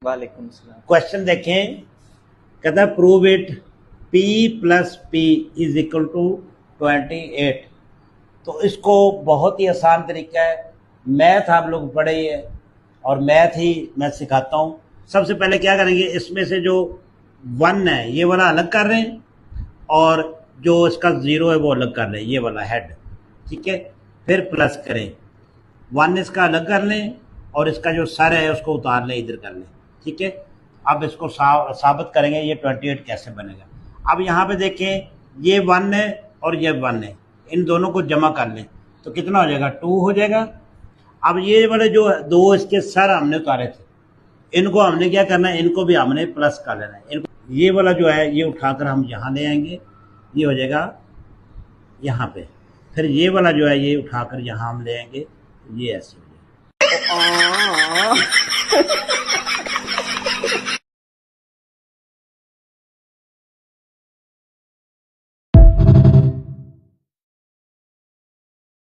वालेकुम सलाम। क्वेश्चन देखें, कहता है prove it p plus P is equal to 28। तो इसको बहुत ही आसान तरीका है, मैथ आप लोग पढ़े ही है और मैथ ही मैं सिखाता हूँ। सबसे पहले क्या करेंगे, इसमें से जो 1 है ये वाला अलग कर रहे हैं और जो इसका 0 है वो अलग कर रहे हैं, ये वाला हेड, ठीक है। फिर प्लस करें, 1 इसका अलग कर लें और इसका जो सर है उसको उतार लें, इधर कर लें, ठीक है। अब इसको साबित करेंगे ये 28 कैसे बनेगा। अब यहाँ पे देखें, ये 1 है और ये 1 है, इन दोनों को जमा कर लें तो कितना हो जाएगा, 2 हो जाएगा। अब ये वाले जो दो इसके सर हमने उतारे थे, इनको हमने क्या करना है, इनको भी हमने प्लस कर लेना है। इनको ये वाला जो है ये उठाकर हम यहाँ ले आएंगे, ये हो जाएगा यहाँ पे। फिर ये वाला जो है ये उठाकर यहाँ हम ले आएंगे, ये ऐसे हो जाएगा।